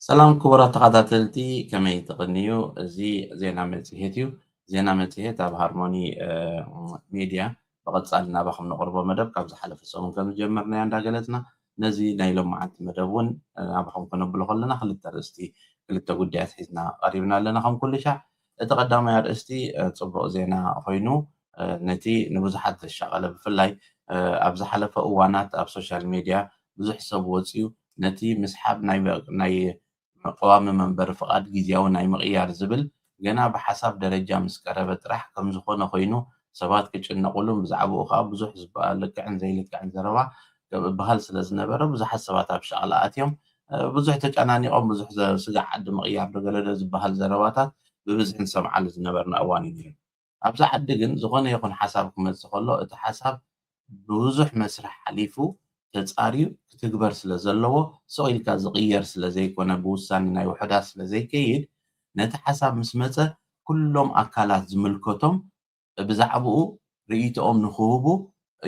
ሰላም ክቡራት ተኸታተልቲ ከመይ ትቕንዩ? እዚ ዜና መጽሔት እዩ። ዜና መጽሔት ኣብ ሃርሞኒ ሚድያ ብቐጻሊ ናባኹም ነቕርቦ መደብ ካብ ዝሓለፈ ሰሙን ከም ዝጀመርናዮ እንዳገለጽና ነዚ ናይ ሎም መዓልቲ መደብ እውን ናባኹም ከነብሎ ከለና ክልተ ርእስቲ ክልተ ጉዳያት ሒዝና ቀሪብና ኣለና። ከም ኩሉ ሻዕ እቲ ቀዳማይ ኣርእስቲ ጽቡቕ ዜና ኮይኑ ነቲ ንብዙሓት ዘሻቐለ ብፍላይ ኣብ ዝሓለፈ እዋናት ኣብ ሶሻል ሚድያ ብዙሕ ሰብ ወፂኡ ነቲ ምስሓብ ናይ قوام منبر فقط ጊዜያዊ ናይ ምቕያር ዝብል ገና ብሓሳብ ደረጃ ምስ ቀረበ ጥራሕ ከም ዝኾነ ኮይኑ ሰባት ክጭነቁሉን ብዛዕባኡ ከዓ ብዙሕ ዝበሃል ልክዕን ዘይልክዕን ዘረባ ባህል ስለ ዝነበረ ብዙሓት ሰባት ኣብ ሸቕላ ኣትዮም ብዙሕ ተጨናኒቖም ብዙሕ ስጋዕ ዓዲ ምቕያር ደገለደ ዝበሃል ዘረባታት ብብዝሒ ንሰምዓሉ ዝነበርና እዋን እዩ ነይሩ። ኣብዛ ዓዲ ግን ዝኾነ ይኹን ሓሳብ ክመፅእ ከሎ እቲ ሓሳብ ብዙሕ መስርሕ ሓሊፉ ተጻርዩ ክትግበር ስለ ዘለዎ ሰቂልካ ዝቕየር ስለ ዘይኮነ ብውሳኔ ናይ ውሕዳት ስለ ዘይከይድ ነቲ ሓሳብ ምስ መፀ ኩሎም ኣካላት ዝምልከቶም ብዛዕባኡ ርእይቶኦም ንክህቡ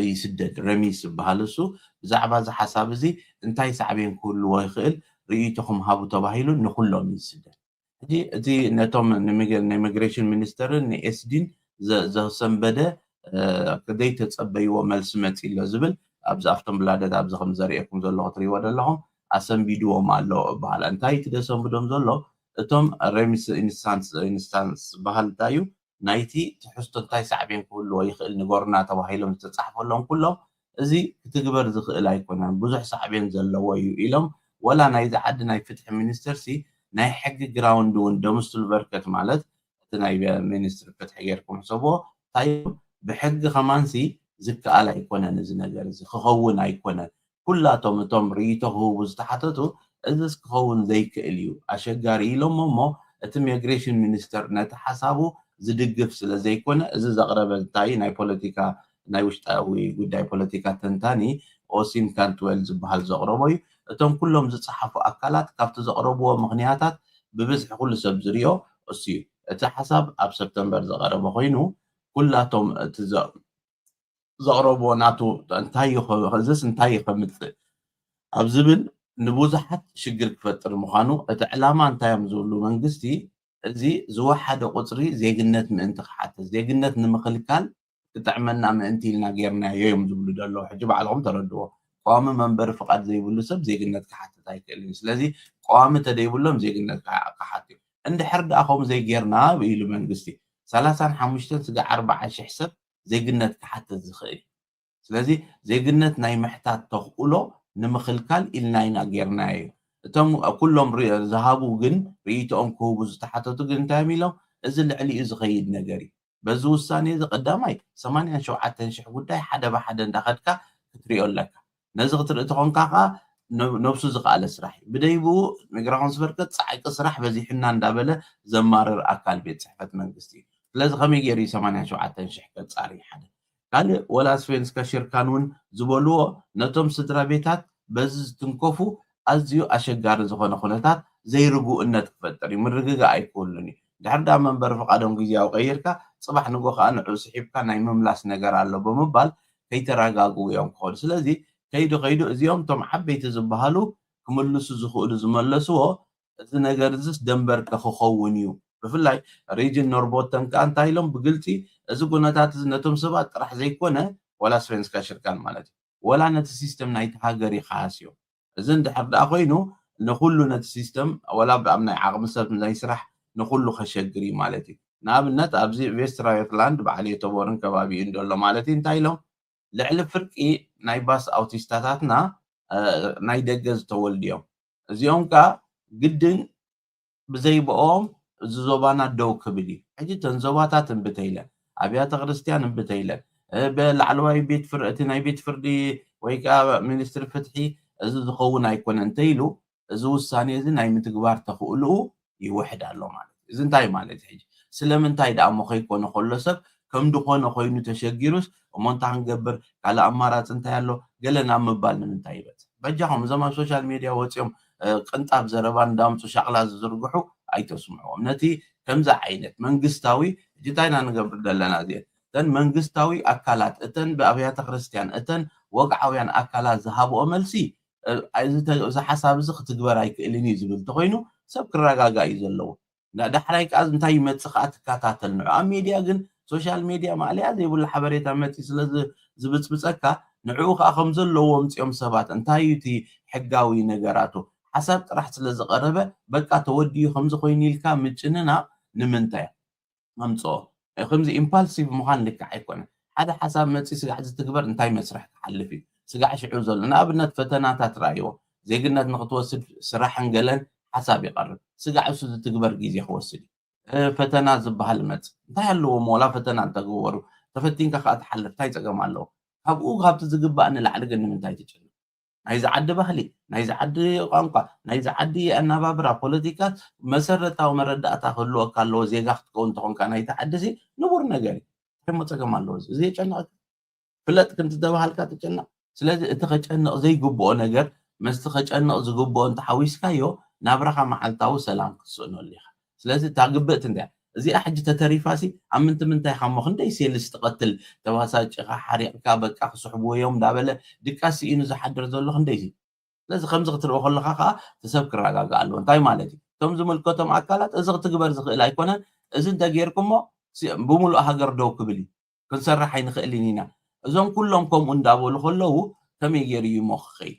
ይስደድ ረሚስ ዝበሃል እሱ ብዛዕባ እዚ ሓሳብ እዚ እንታይ ሳዕቤን ክህልዎ ይኽእል ርእይቶኹም ሃቡ ተባሂሉ ንኩሎም ይስደድ። ሕጂ እቲ ነቶም ንኢሚግሬሽን ሚኒስተርን ንኤስዲን ዘሰንበደ ከደይ ተፀበይዎ መልሲ መፂሎ ዝብል ኣብዚ ኣፍቶም ብላደት ኣብዚ ከም ዘርእየኩም ዘለኹ ትሪእዎ ዘለኹም ኣሰንቢድዎም ኣሎ በኋላ እንታይ ትደሰንብዶም ዘሎ እቶም ሬሚስ ኢንስታንስ ዝበሃል እንታይ እዩ ናይቲ ትሕዝቶ እንታይ ሳዕቤን ክህልዎ ይኽእል ንጎርና ተባሂሎም ዝተፃሕፈሎም ኩሎም እዚ ክትግበር ዝኽእል ኣይኮነን ብዙሕ ሳዕቤን ዘለዎ እዩ ኢሎም ወላ ናይዚ ዓዲ ናይ ፍትሒ ሚኒስተር ሲ ናይ ሕጊ ግራውንድ እውን ደምስቱል በርከት ማለት እቲ ናይ ሚኒስትር ፍትሒ ጌርኩም ሕሰብዎ እንታይ ብሕጊ ከማንሲ ዝከኣል ኣይኮነን እዚ ነገር እዚ ክኸውን ኣይኮነን ኩላቶም እቶም ርእይቶ ክህቡ ዝተሓተቱ እዚ ክኸውን ዘይክእል እዩ ኣሸጋሪ ኢሎም እሞ እቲ ኢሚግሬሽን ሚኒስተር ነቲ ሓሳቡ ዝድግፍ ስለ ዘይኮነ እዚ ዘቕረበ እንታይ ናይ ፖለቲካ ናይ ውሽጣዊ ጉዳይ ፖለቲካ ተንታኒ ኦሲም ካንትዌል ዝበሃል ዘቕረቦ እዩ እቶም ኩሎም ዝፀሓፉ ኣካላት ካብቲ ዘቕረብዎ ምኽንያታት ብብዝሒ ኩሉ ሰብ ዝርዮ እሱ እዩ እቲ ሓሳብ ኣብ ሰፕተምበር ዘቐረበ ኮይኑ ኩላቶም እቲ ዘቕረብዎ ናቱ እንታይ ይኽእዝስ እንታይ ይኸምፅእ ኣብ ዝብል ንብዙሓት ሽግር ክፈጥር ምዃኑ እቲ ዕላማ እንታይ እዮም ዝብሉ መንግስቲ እዚ ዝወሓደ ቁፅሪ ዜግነት ምእንቲ ክሓትት ዜግነት ንምኽልካል ክጥዕመና ምእንቲ ኢልና ጌርናዮ እዮም ዝብሉ ዘለዉ ሕጂ ባዕልኩም ተረድዎ ቋሚ መንበሪ ፍቃድ ዘይብሉ ሰብ ዜግነት ክሓትት ኣይክእልን ስለዚ ቋሚ ተደይብሎም ዜግነት ክሓትት እዩ እንድሕር ደኣ ከምኡ ዘይጌርና ኢሉ መንግስቲ 35 ስጋ 40 ሽሕ ሰብ ዜግነት ክሓትት ዝኽእል ስለዚ ዜግነት ናይ ምሕታት ተኽእሎ ንምኽልካል ኢልና ኢና ጌርናዮ እቶም ኩሎም ዝሃቡ ግን ርእይቶኦም ክህቡ ዝተሓተቱ ግን እንታይ ኢሎም እዚ ልዕሊኡ ዝኸይድ ነገር እዩ በዚ ውሳኔ እዚ ቀዳማይ 87,000 ጉዳይ ሓደ ብሓደ እንዳኸድካ ክትሪኦ ኣለካ ነዚ ክትርኢ ተኾንካ ከዓ ነብሱ ዝኸኣለ ስራሕ እዩ ብደይብኡ ሚግራሽን በርከት ፃዕቂ ስራሕ በዚሕና እንዳበለ ዘማርር ኣካል ቤት ፅሕፈት መንግስቲ እዩ ስለዚ ከመይ ገይሩ 87,000 ከፃሪ ሓደ ካልእ ወላ ስፔንስካ ሽርካን እውን ዝበልዎ ነቶም ስድራ ቤታት በዚ ዝትንከፉ ኣዝዩ ኣሸጋሪ ዝኾነ ኩነታት ዘይርግኡነት ክፈጥር እዩ ምርግጋ ኣይክህሉን እዩ ድሕር ዳ መንበሪ ፍቃዶም ግዜያዊ ቀይርካ ፅባሕ ንጎ ከዓ ንዑ ስሒብካ ናይ ምምላስ ነገር ኣሎ ብምባል ከይተረጋግኡ እዮም ክኸዱ ስለዚ ከይዱ እዚኦም እቶም ዓበይቲ ዝበሃሉ ክምልሱ ዝኽእሉ ዝመለስዎ እዚ ነገር እዚስ ደንበርካ ክኸውን እዩ ብፍላይ ሪጅን ኖርቦተን ከዓ እንታይ ኢሎም ብግልፂ እዚ ኩነታት እዚ ነቶም ሰባት ጥራሕ ዘይኮነ ወላ ስፔንስካ ሽርካን ማለት እዩ ወላ ነቲ ሲስተም ናይቲ ሃገር ይኸሃስዮ እዚ እንድሕር ደኣ ኮይኑ ንኩሉ ነቲ ሲስተም ወላ ኣብ ናይ ዓቕሚ ሰብ ናይ ስራሕ ንኩሉ ከሸግር እዩ ማለት እዩ ንኣብነት ኣብዚ ቬስትራይትላንድ ባዕልየ ተቦርን ከባቢኡ እንደሎ ማለት እዩ እንታይ ኢሎም ልዕሊ ፍርቂ ናይ ባስ ኣውቲስታታትና ናይ ደገ ዝተወልዱ እዮም እዚኦም ከዓ ግድን ብዘይብኦም እዚ ዞባና ደው ክብል እዩ ሕጂ እተን ዞባታት እንብተይለን ኣብያተ ክርስቲያን እንብተይለን ብላዕለዋይ ቤት ፍርዲ ናይ ቤት ፍርዲ ወይ ከዓ ሚኒስትሪ ፍትሒ እዚ ዝኸውን ኣይኮነ እንተኢሉ እዚ ውሳኔ እዚ ናይ ምትግባር ተኽእልኡ ይውሕድ ኣሎ ማለት እዩ እዚ እንታይ ማለት ሕጂ ስለምንታይ ደኣ ሞ ከይኮነ ከሎ ሰብ ከም ድኾነ ኮይኑ ተሸጊሩስ እሞ እንታይ ክንገብር ካልእ ኣማራፂ እንታይ ኣሎ ገለ ናብ ምባል ንምንታይ ይበፅሕ በጃኹም እዞም ኣብ ሶሻል ሚድያ ወፂኦም ቅንጣብ ዘረባ እንዳምፁ ሻቕላ ዝዝርግሑ ኣይተስምዕዎም ነቲ ከምዚ ዓይነት መንግስታዊ እንታይ ኢና ንገብር ዘለና እዚአን እተን መንግስታዊ ኣካላት እተን ብኣብያተ ክርስቲያን እተን ወግዓውያን ኣካላት ዝሃብኦ መልሲ እዚ ሓሳብ እዚ ክትግበር ኣይክእልን እዩ ዝብል እንተኮይኑ ሰብ ክረጋጋእ እዩ ዘለዎ ዳሕራይ ከዓ እንታይ ይመፅእ ከዓ ትከታተል ንዑ ኣብ ሚድያ ግን ሶሻል ሚድያ ማዕልያ ዘይብሉ ሓበሬታ መፅእ ስለ ዝብፅብፀካ ንዕኡ ከዓ ከም ዘለዎ ምፅኦም ሰባት እንታይ እዩ እቲ ሕጋዊ ነገራቱ ሓሳብ ጥራሕ ስለ ዝቐረበ በቃ ተወዲዩ ከምዚ ኮይኑ ኢልካ ምጭንናቕ ንምንታይ ኣምፅኦ ከምዚ ኢምፓልሲቭ ምዃን ልክዕ ኣይኮነን ሓደ ሓሳብ መፅእ ስጋዕ ዝትግበር እንታይ መስርሕ ክሓልፍ እዩ ስጋዕ ሽዑ ዘሎ ንኣብነት ፈተናታት ረኣይዎ ዜግነት ንክትወስድ ስራሕን ገለን ሓሳብ ይቐርብ ስጋዕ እሱ ዝትግበር ግዜ ክወስድ እዩ ፈተና ዝበሃል መፅእ እንታይ ኣለዎም ዋላ ፈተና እንተገበሩ ተፈቲንካ ከዓ ትሓልፍ እንታይ ፀገም ኣለዎ ካብኡ ካብቲ ዝግባእ ንላዕሊ ግን ንምንታይ ትጭንቅ ናይዚ ዓዲ ባህሊ ናይዚ ዓዲ ቋንቋ ናይዚ ዓዲ ኣነባብራ ፖለቲካት መሰረታዊ መረዳእታ ክህልወካ ኣለዎ ዜጋ ክትከውን ተኾንካ ናይቲ ዓዲ እዚ ንቡር ነገር እዩ ከመ ፀገም ኣለዎ እዚ የጨንቕ ፍለጥ ክንቲ ተባሃልካ ትጨንቕ ስለዚ እቲ ከጨንቕ ዘይግብኦ ነገር መስቲ ከጨንቕ ዝግብኦ እንተሓዊስካዮ ናብራኻ መዓልታዊ ሰላም ክትስእነሉ ኢኻ ስለዚ እታ ግብእቲ እንታይ እዚኣ ሕጂ ተተሪፋሲ ኣብ ምንታይ ኻ ሞ ክንደይ ሴልስ ትቐትል ተባሳጭኻ ሓሪቕካ በቃ ክስሕብዎ እዮም እንዳበለ ድቃሲ ኢኑ ዝሓድር ዘሎ ክንደይ እዩ ስለዚ ከምዚ ክትሪኦ ከለካ ከዓ ተሰብ ክረጋጋእ ኣለዎ እንታይ ማለት እዩ እቶም ዝምልከቶም ኣካላት እዚ ክትግበር ዝኽእል ኣይኮነን እዚ እንተጌርኩሞ ብምሉእ ሃገር ደው ክብል እዩ ክንሰርሕ ኣይንኽእልን ኢና እዞም ኩሎም ከምኡ እንዳበሉ ከለዉ ከመይ ገይሩ እዩ ሞ ክኸይድ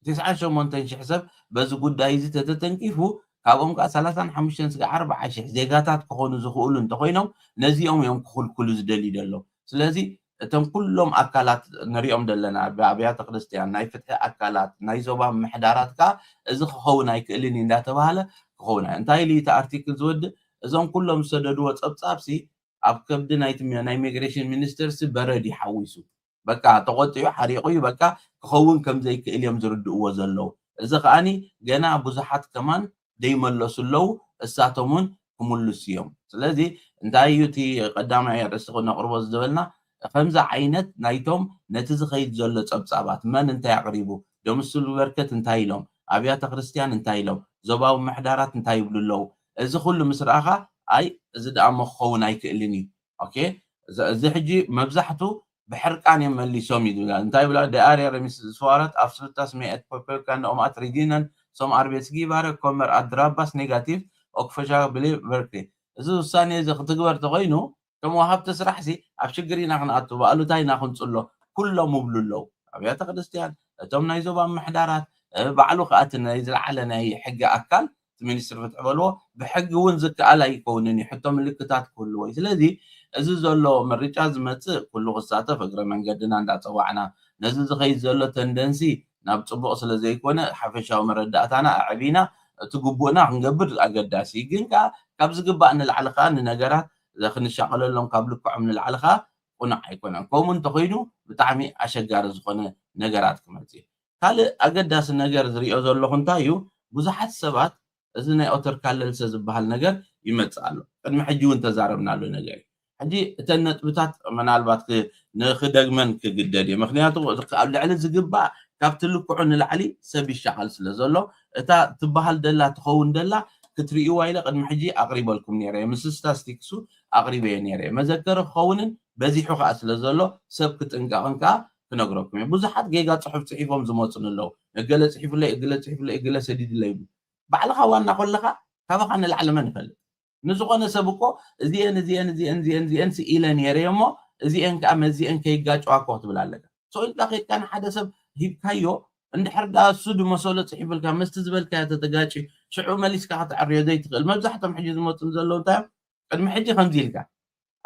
98,000 ሰብ በዚ ጉዳይ እዚ ተተተንቂፉ ካብኦም ከዓ 35 ስጋ 40,000 ዜጋታት ክኾኑ ዝኽእሉ እንተኮይኖም ነዚኦም እዮም ክኽልክሉ ዝደልዩ ደሎ ስለዚ እቶም ኩሎም ኣካላት ንሪኦም ዘለና ብኣብያተ ክርስቲያን ናይ ፍትሒ ኣካላት ናይ ዞባ ምሕዳራት ከዓ እዚ ክኸውን ኣይክእልን እንዳተባሃለ ክኸውን እንታይ ኢሉ እቲ ኣርቲክል ዝወድእ እዞም ኩሎም ዝሰደድዎ ፀብፃብሲ ኣብ ከብዲ ናይ ኢሚግሬሽን ሚኒስተርሲ በረድ ይሓዊሱ በቃ ተቆጢዑ ሓሪቑ እዩ በቃ ክኸውን ከም ዘይክእል እዮም ዝርድእዎ ዘለዉ እዚ ከዓኒ ገና ብዙሓት ከማን ደይመለሱ ኣለዉ እሳቶም እውን ክምልሱ እዮም ስለዚ እንታይ እዩ እቲ ቀዳማይ ርእሲ ነቕርቦ ዝበልና ከምዚ ዓይነት ናይቶም ነቲ ዝኸይድ ዘሎ ፀብፃባት መን እንታይ ኣቕሪቡ ደምስሉ በርከት እንታይ ኢሎም ኣብያተ ክርስቲያን እንታይ ኢሎም ዞባዊ ምሕዳራት እንታይ ይብሉ ኣለዉ እዚ ኩሉ ምስ ረኣኻ ኣይ እዚ ደኣ ሞ ክኸውን ኣይክእልን እዩ ኦኬ እዚ ሕጂ መብዛሕቱ بحرقان يملي سومي دولا انتاي بلا داري رميس سوارت افسلتاس مئة بوبل كان اومات ريجينن سوم اربيس جيبار كومر ادراباس نيجاتيف اوكفشا بلي بركي ازو ساني اذا تقبر تغينو كم وهب تسرحسي ابشجرينا خناتو بقالو تاي ناخن صلو كله مبللو ابيات كريستيان توم نايزوبا محدارات بعلو خاتنا يزلعل ناي حق اكل ሚኒስትር ፍትዕበልዎ ብሕጊ እውን ዝከኣል ኣይኮውንን እዩ ሕቶ ምልክታት ክህልዎ እዩ ስለዚ እዚ ዘሎ ምርጫ ዝመፅእ ኩሉ ክሳተፍ እግረ መንገድና እንዳፀዋዕና ነዚ ዝኸይድ ዘሎ ተንደንሲ ናብ ፅቡቕ ስለ ዘይኮነ ሓፈሻዊ መረዳእታና ኣዕቢና እቲ ግቡእና ክንገብር ኣገዳሲ ግን ከዓ ካብ ዝግባእ ንላዕሊ ከዓ ንነገራት ክንሻቐለሎም ካብ ልክዖም ንላዕሊ ከዓ ቁኑዕ ኣይኮነን ከምኡ እንተኮይኑ ብጣዕሚ ኣሸጋሪ ዝኾነ ነገራት ክመፅእ እዩ ካልእ ኣገዳሲ ነገር ዝሪኦ ዘለኹ እንታይ እዩ ብዙሓት ሰባት እዚ ናይ ኦተር ካለልሰ ዝበሃል ነገር ይመፅእ ኣሎ ቅድሚ ሕጂ እውን ተዛረብናሉ ነገር ሕጂ እተን ነጥብታት ምናልባት ንክደግመን ክግደድ እዩ ምክንያቱ ኣብ ልዕሊ ዝግባእ ካብቲ ልክዑ ንላዕሊ ሰብ ይሻቐል ስለ ዘሎ እታ ትበሃል ደላ ትኸውን ደላ ክትርእይዋ ኢለ ቅድሚ ሕጂ ኣቕሪበልኩም ነይረ ምስ ስታስቲክሱ ኣቕሪበየ ነይረ መዘከሪ ክኸውንን በዚሑ ከዓ ስለ ዘሎ ሰብ ክጥንቀቕን ከዓ ክነግረኩም እየ ብዙሓት ጌጋ ፅሑፍ ፅሒፎም ዝመፁን ኣለዉ እገለ ፅሒፉለይ እገለ ፅሒፉለይ እገለ ሰዲድለይ ይብሉ ባዕልኻ ዋና ኮለኻ ካባኻ ንላዕሊ መን ይፈልጥ ንዝኾነ ሰብ እኮ እዚአን ስኢለ ነይረ እሞ እዚአን ከዓ መዚአን ከይጋጭዋ እኮ ክትብል ኣለካ ሰኢልካ ከይድካ ንሓደ ሰብ ሂብካዮ እንድሕር ዳ እሱ ድመሰሎ ፅሒፍልካ መስቲ ዝበልካዮ ተተጋጭ ሽዑ መሊስካ ክትዕርዮ ዘይትኽእል መብዛሕቶም ሕጂ ዝመፁን ዘለዉ እንታይ ቅድሚ ሕጂ ከምዚ ኢልካ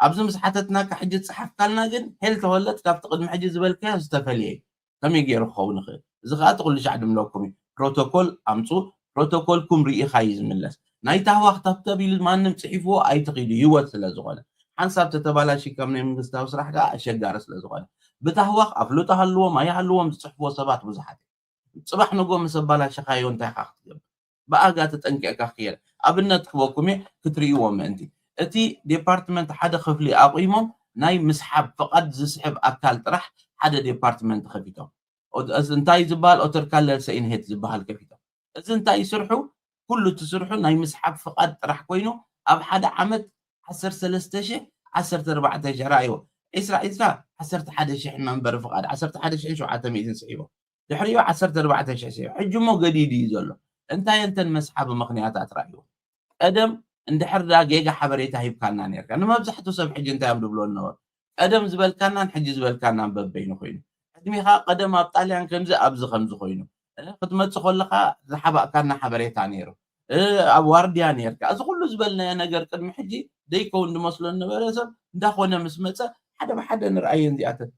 ኣብዚ ምስ ሓተትናካ ሕጂ ፅሓፍ ካልና ግን ሄል ተወለጥ ካብቲ ቅድሚ ሕጂ ዝበልካዮ ዝተፈልየ እዩ ከመይ ገይሩ ክኸውን ይኽእል እዚ ከዓ ትኩሉ ሻዕ ድምለኩም እዩ ፕሮቶኮል ኣምፁ ፕሮቶኮልኩም ርኢኻ እዩ ዝምለስ ናይ ታህዋኽ ተብተብ ኢሉ ማንም ፅሒፍዎ ኣይትኽእሉ ህይወት ስለ ዝኾነ ሓንሳብ ተተባላሺ ከም ናይ መንግስታዊ ስራሕ ከዓ ኣሸጋሪ ስለ ዝኾነ ብታህዋኽ ኣፍልጦ ሃልዎም ኣይሃልዎም ዝፅሕፍዎ ሰባት ብዙሓት ፅባሕ ንጎ ምስ ኣባላሽኻዮ እንታይ ካ ክትገብር ብኣጋ ተጠንቂቕካ ክየለ ኣብነት ክበኩም እየ ክትርእይዎ ምእንቲ እቲ ዲፓርትመንት ሓደ ክፍሊ ኣቑሞም ናይ ምስሓብ ፍቓድ ዝስሕብ ኣካል ጥራሕ ሓደ ዲፓርትመንት ከፊቶም እንታይ ዝበሃል ኦተር ካለልሰ ኢንሄት ዝበሃል ከፊቶም እዚ እንታይ ይስርሑ ኩሉ ትስርሑ ናይ ምስሓብ ፍቓድ ጥራሕ ኮይኑ ኣብ ሓደ ዓመት 13,000 14,000 ራእይዎ ዒስራ 11,000 መንበሪ ፍቓድ 11,700 ስሒቦም ድሕሪኡ 14,000 ሰብ ሕጂ ሞ ገዲድ እዩ ዘሎ እንታይ እንተን መስሓቢ ምኽንያታት ራእዩ ቀደም እንድሕር ዳ ጌጋ ሓበሬታ ሂብካና ነርካ ንመብዛሕትኡ ሰብ ሕጂ እንታይ እዮም ድብሎ ነበሩ ቀደም ዝበልካናን ሕጂ ዝበልካናን በበይኑ ኮይኑ ቅድሚኻ ቀደም ኣብ ጣልያን ከምዚ ኣብዚ ከምዚ ኮይኑ ክትመፅእ ከለኻ ዝሓባእካና ሓበሬታ ነይሩ ኣብ ዋርድያ ነርካ እዚ ኩሉ ዝበልናዮ ነገር ቅድሚ ሕጂ ደይከውን ድመስሎ ነበረ ሰብ እንዳኾነ ምስ መፀ ሓደ ብሓደ ንርአየን እዚኣተን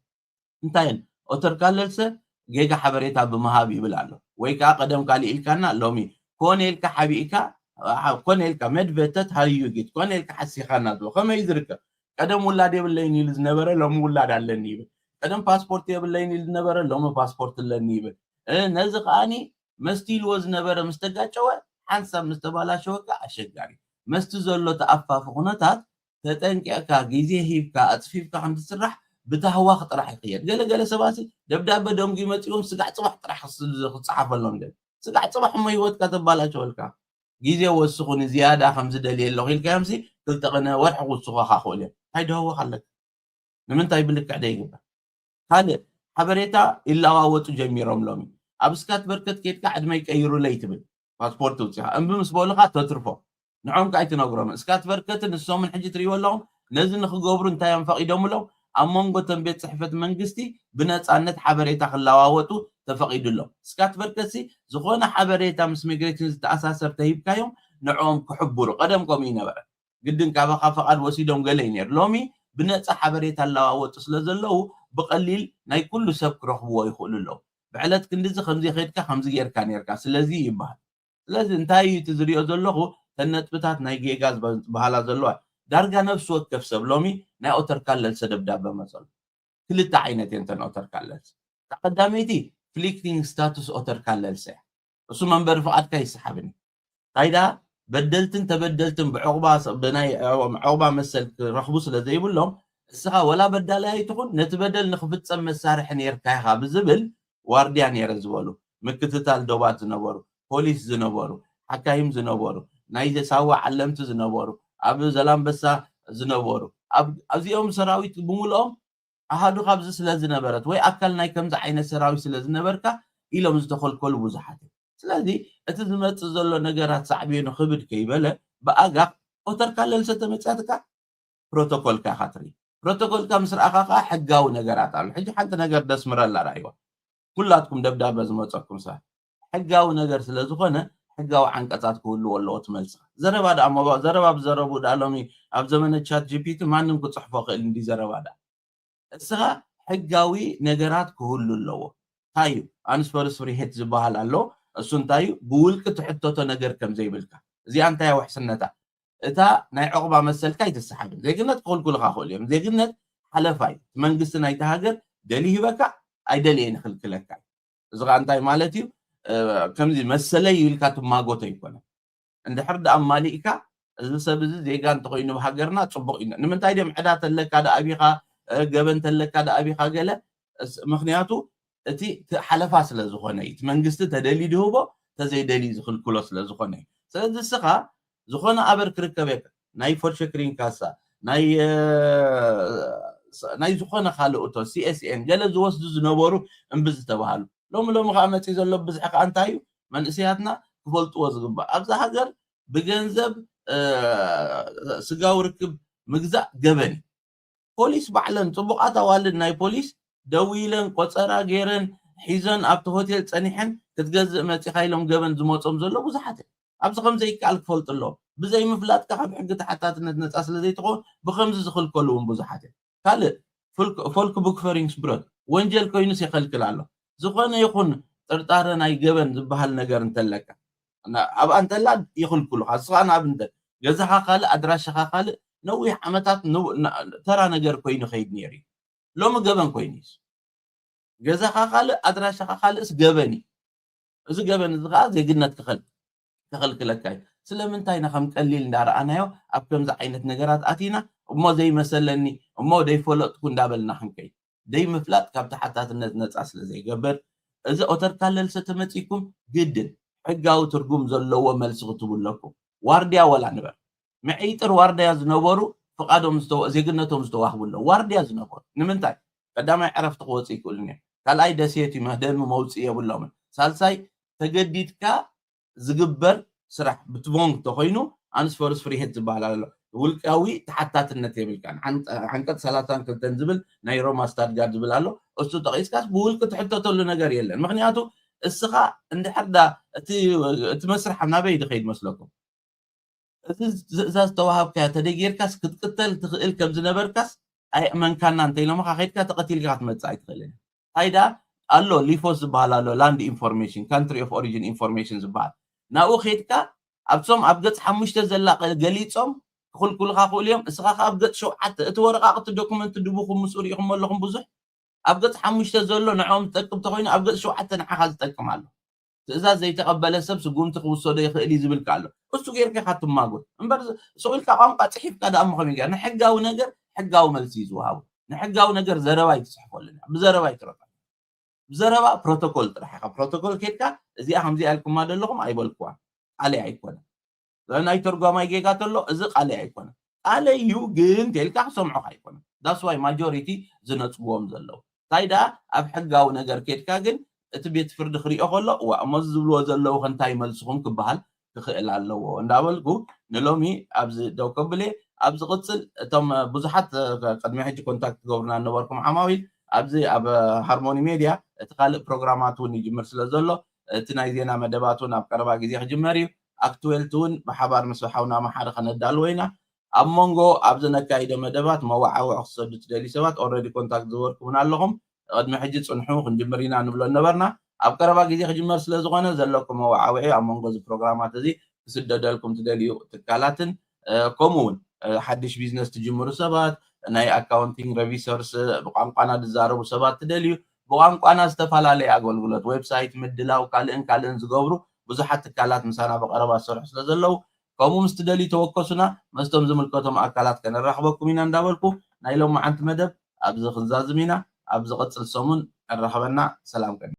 እንታይን ኦተር ካለልሰ ጌጋ ሓበሬታ ብምሃብ ይብል ኣሎ ወይ ከዓ ቀደም ካሊእ ኢልካና ሎሚ ኮኔልካ ሓቢእካ ኮኔልካ መድበተት ሃዩጊት ኮኔልካ ሓሲኻና ዝብሎ ከመይ ዝርከብ ቀደም ውላድ የብለይን ኢሉ ዝነበረ ሎሚ ውላድ ኣለኒ ይብል ቀደም ፓስፖርት የብለይን ኢሉ ዝነበረ ሎሚ ፓስፖርት ኣለኒ ይብል ነዚ ከዓኒ መስቲልዎ ዝነበረ ምስ ተጋጨወ ሓንሳብ ምስ ተባላሸወካ ኣሸጋሪ መስቲ ዘሎ ተኣፋፊ ኩነታት ተጠንቂዕካ ግዜ ሂብካ ኣፅፊፍካ ከም ትስራሕ ብታህዋኽ ጥራሕ ይኽየድ ገለገለ ሰባሲ ደብዳቤ ደንጉ ይመፅኦም ስጋዕ ፅባሕ ጥራሕ ክፅሓፈሎም ገለ ስጋዕ ፅባሕ እሞ ሂወትካ ተባላሸወልካ ግዜ ወስኹን ዝያዳ ከም ዝደልየ ኣለኹ ኢልካ ዮምሲ ክልተ ቅነ ወርሒ ክውስኾካ ክእል እዮም እንታይ ደህወኽ ኣለካ ንምንታይ ብልክዕ ደይግበር ካልእ ሓበሬታ ይለዋወጡ ጀሚሮም ሎሚ ኣብ ስካት በርከት ከድካ ዕድመ ይቀይሩለይ ትብል ፓስፖርት ውፅኢኻ እምቢ ምስ በሉኻ ተትርፎ ንዖም ከዓ ኣይትነግሮም ስካት በርከትን ንሶምን ሕጂ ትሪእዎ ኣለኹም ነዚ ንክገብሩ እንታይ እዮም ፈቒዶምሎም ኣብ መንጎ እቶም ቤት ፅሕፈት መንግስቲ ብነፃነት ሓበሬታ ክለዋወጡ ተፈቒዱሎም ስካት በርከትሲ ዝኾነ ሓበሬታ ምስ ሚግሬሽን ዝተኣሳሰር ተሂብካዮም ንዖም ክሕብሩ ቀደም ከምኡ ይነበረ ግድን ካባኻ ፈቓድ ወሲዶም ገለ እዩ ነይሩ ሎሚ ብነፃ ሓበሬታ ለዋወጡ ስለ ዘለዉ ብቐሊል ናይ ኩሉ ሰብ ክረኽብዎ ይኽእሉ ኣለዉ ብዕለት ክንዲዚ ከምዚ ኸድካ ከምዚ ጌርካ ነርካ ስለዚ ይበሃል ስለዚ እንታይ እዩ እቲ ዝሪኦ ዘለኹ ተነጥብታት ናይ ጌጋ ዝበሃላ ዘለዋ ዳርጋ ነፍሲ ወከፍ ሰብ ሎሚ ናይ ኦተር ካለልሰ ደብዳቤ መፀሉ ክልተ ዓይነት እየን ተን ኦተር ካለልሰ ተቐዳመይቲ ፍሊክቲንግ ስታቱስ ኦተር ካለልሰ እሱ መንበሪ ፍቓድካ ይሰሓብኒ ታይዳ በደልትን ተበደልትን ብናይ ዕቑባ መሰል ክረኽቡ ስለ ዘይብሎም እስኻ ወላ በዳላይ ኣይትኹን ነቲ በደል ንክፍፀም መሳርሒ ነርካ ኢኻ ብዝብል ዋርድያ ነይረ ዝበሉ ምክትታል ዶባት ዝነበሩ ፖሊስ ዝነበሩ ሓካይም ዝነበሩ ናይ ሳዋ ዓለምቲ ዝነበሩ ኣብ ዘላምበሳ ዝነበሩ ኣብዚኦም ሰራዊት ብምልኦም ኣሃዱ ካብዚ ስለ ዝነበረት ወይ ኣካል ናይ ከምዚ ዓይነት ሰራዊት ስለ ዝነበርካ ኢሎም ዝተኸልከሉ ብዙሓት ስለዚ እቲ ዝመፅእ ዘሎ ነገራት ሳዕብዮ ንክብድ ከይበለ ብኣጋፍ ኦተር ካለልሰ ተመፅያትካ ፕሮቶኮልካ ኢኻ ትርኢ ፕሮቶኮልካ ምስ ረኣኻ ከዓ ሕጋዊ ነገራት ኣሎ ሕጂ ሓንቲ ነገር ደስምረላ ራእይዋ ኩላትኩም ደብዳቤ ዝመፀኩም ሰባት ሕጋዊ ነገር ስለ ዝኾነ ሕጋዊ ዓንቀፃት ክህልዎ ኣለዎ ትመልስኻ ዘረባ ዳ ዘረባ ብዘረቡ ዳ ሎሚ ኣብ ዘመነ ቻት ጂፒቲ ማንም ክፅሕፎ ክእል እንዲ ዘረባ ዳ እስኻ ሕጋዊ ነገራት ክህሉ ኣለዎ እንታይ እዩ ኣንስፐርስ ፍሪ ሄት ዝበሃል ኣሎ እሱ እንታይ እዩ ብውልቂ ትሕተቶ ነገር ከም ዘይብልካ እዚኣ እንታይ ውሕስነታ እታ ናይ ዕቑባ መሰልካ ይትሰሓብን ዜግነት ክኽልኩልካ ክእል እዮም ዜግነት ሓለፋይ መንግስቲ ናይቲ ሃገር ደሊ ሂበካ ኣይደልየ ንክልክለካ እዚ ከዓ እንታይ ማለት እዩ ከምዚ መሰለይ ይብልካ ትማጎቶ ይኮነ እንድሕር ዳ ኣማሊእካ እዚ ሰብ እዚ ዜጋ እንተኮይኑ ብሃገርና ፅቡቅ እዩ ንምንታይ ደም ዕዳ ተለካ ዳ ኣብኻ ገበን ተለካ ዳ ኣብኻ ገለ ምክንያቱ እቲ ሓለፋ ስለ ዝኾነ እዩ መንግስቲ ተደሊ ድህቦ ተዘይደሊ ዝኽልክሎ ስለ ዝኾነ እዩ ስለዚ እስኻ ዝኾነ ኣበር ክርከበካ ናይ ፎርሸክሪን ካሳ ናይ ዝኾነ ካልኦቶ ሲኤስኤን ገለ ዝወስዱ ዝነበሩ እምቢ ዝተባሃሉ ሎሚ ከዓ መፅእ ዘሎ ብዙሕ ከዓ እንታይ እዩ መንእሰያትና ክፈልጥዎ ዝግባእ ኣብዛ ሃገር ብገንዘብ ስጋዊ ርክብ ምግዛእ ገበን ፖሊስ ባዕለን ፅቡቃት ኣዋልድ ናይ ፖሊስ ደው ኢለን ቆፀራ ገይረን ሒዘን ኣብቲ ሆቴል ፀኒሐን ክትገዝእ መፂኻ ኢሎም ገበን ዝመፆም ዘሎ ብዙሓት ኣብዚ ከምዘ ይከኣል ክፈልጥ ኣሎ ብዘይ ምፍላጥካ ካብ ሕጊ ተሓታትነት ነፃ ስለ ዘይትኾን ብከምዚ ዝኽልከሉ እውን ብዙሓት ካልእ ፎልክ ቡክ ፈሪንግስ ብሮት ወንጀል ኮይኑስ ይኸልክል ኣሎ ዝኾነ ይኹን ጥርጣረ ናይ ገበን ዝበሃል ነገር እንተለካ ኣብኣ እንተላ ይኽልክሉካ እስኻ ንኣብንተ ገዛኻ ካልእ ኣድራሻኻ ካልእ ነዊሕ ዓመታት ተራ ነገር ኮይኑ ኸይድ ነይሩ እዩ ሎሚ ገበን ኮይኑስ ገዛኻ ካልእ ኣድራሻኻ ካልእስ ገበን እዩ እዚ ገበን እዚ ከዓ ዜግነት ክኽልክለካ እዩ ስለምንታይ ንከም ቀሊል እንዳረኣናዮ ኣብ ከምዚ ዓይነት ነገራት ኣቲና እሞ ዘይመሰለኒ እሞ ደይፈለጥኩ እንዳበልና ክንከይ ደይምፍላጥ ካብ ተሓታትነት ነፃ ስለ ዘይገብር እዚ ኦተር ካለልሰ ተመፂኩም ግድን ሕጋዊ ትርጉም ዘለዎ መልሲ ክትብለኩም ዋርድያ ወላ ንበር መዒጥር ዋርድያ ዝነበሩ ፍቃዶም ዜግነቶም ዝተዋህቡ ኣለዉ ዋርድያ ዝነበሩ ንምንታይ ቀዳማይ ዕረፍቲ ክወፅእ ይክእሉ እዮም ካልኣይ ደስየት መህደም መውፅእ የብሎም ሳልሳይ ተገዲድካ ዝግበር ስራሕ ብትቦንግ ተኮይኑ ኣንስ ፎርስ ፍሪ ሄድ ዝበሃል ኣሎ ውልቃዊ ተሓታትነት የብልካን ሓንቀጽ 32 ዝብል ናይ ሮማ ስታትጋርድ ዝብል ኣሎ እሱ ጠቂስካስ ብውልቂ ትሕተተሉ ነገር የለን ምክንያቱ እስኻ እንድሕርዳ እቲ መስርሕ ናበይ ድኸይድ መስለኩም እቲ ትእዛዝ ተዋሃብካ ተደጊርካስ ክትቅተል ትኽእል ከም ዝነበርካስ ኣይእመንካና እንተኢሎምካ ከይድካ ተቐቲልካ ክትመፅእ ኣይትኽእልን ሃይዳ ኣሎ ሊፎስ ዝበሃል ኣሎ ላንድ ኢንፎርሜሽን ካንትሪ ኦፍ ኦሪጂን ኢንፎርሜሽን ዝበሃል ናብኡ ከይድካ ኣብቶም ኣብ ገጽ 5 ዘላ ገሊፆም ክልኩልካ ክእሉ እዮም እስኻ ኣብ ገጽ 7 እቲ ወረቃቅቲ ዶክመንት ድቡኹም ምስ ሪኢኹም ኣለኹም ብዙሕ ኣብ ገጽ 5 ዘሎ ንዖም ዝጠቅም ተኮይኑ ኣብ ገጽ 7 ንዓኻ ዝጠቅም ኣሎ ትእዛዝ ዘይተቐበለ ሰብ ስጉምቲ ክውሰዶ ይኽእል ዝብልካ ኣሎ እሱ ጌርካ ኢኻ ትማጎት እምበር ሰውኢልካ ቋንቋ ፅሒፍካ ዳኣ ምኸመይ ጌር ንሕጋዊ ነገር ሕጋዊ መልሲ ዝውሃቡ ንሕጋዊ ነገር ዘረባ ይትፅሕፈሉና ብዘረባ ይትረካ ብዘረባ ፕሮቶኮል ጥራሕ ኢኻ ፕሮቶኮል ከድካ እዚኣ ከምዚኣ ኢልኩማ ዘለኹም ኣይበልክዋ ቃለይ ኣይኮነ ናይ ተርጓማይ ጌጋ ተሎ እዚ ቃለይ ኣይኮነ ቃለይ እዩ ግን ተልካ ክሰምዖ ኣይኮነ ዳስ ዋይ ማጆሪቲ ዝነፅብዎም ዘለዉ ታይዳ ኣብ ሕጋዊ ነገር ከድካ ግን እቲ ቤት ፍርዲ ክሪኦ ከሎ እሞዝ ዝብልዎ ዘለዉ ከንታይ መልስኹም ክበሃል ክኽእል ኣለዎ እንዳበልኩ ንሎሚ ኣብዚ ደው ከብለ ኣብ ዝቕፅል እቶም ብዙሓት ቅድሚ ሕጂ ኮንታክት ገብርና ነበርኩም ዓማዊል ኣብዚ ኣብ ሃርሞኒ ሜድያ እቲ ካልእ ፕሮግራማት እውን ይጅምር ስለ ዘሎ እቲ ናይ ዜና መደባት እውን ኣብ ቀረባ ግዜ ክጅመር እዩ ኣክትዌልቲ እውን ብሓባር ምስ ሓውና ማሓደ ከነዳልዎ ኢና ኣብ መንጎ ኣብዚ ነካይደ መደባት መዋዓዊዕ ክሰዱ ትደልዩ ሰባት ኦልሬዲ ኮንታክት ዝገበርኩምን ኣለኹም ቅድሚ ሕጂ ፅንሑ ክንጅምር ኢና ንብሎ ነበርና ኣብ ቀረባ ግዜ ክጅመር ስለ ዝኾነ ዘለኩም መዋዓዊዒ ኣብ መንጎ እዚ ፕሮግራማት እዚ ክስደደልኩም ትደልዩ ትካላትን ከምኡውን ሓድሽ ቢዝነስ ትጅምሩ ሰባት ናይ ኣካውንቲንግ ሬቪሰርስ ብቋንቋና ዝዛረቡ ሰባት ትደልዩ ብቋንቋና ዝተፈላለየ ኣገልግሎት ዌብሳይት ምድላው ካልእን ዝገብሩ ብዙሓት ትካላት ምሳና ብቀረባ ዝሰርሑ ስለ ዘለው ከምኡ ምስ ትደልዩ ተወከሱና መስቶም ዝምልከቶም ኣካላት ከነራኽበኩም ኢና እንዳበልኩ ናይ ሎሚ መዓንቲ መደብ ኣብዚ ክንዛዝም ኢና ኣብ ዝቕፅል ሰሙን ቀረኸበና ሰላም ቀኒ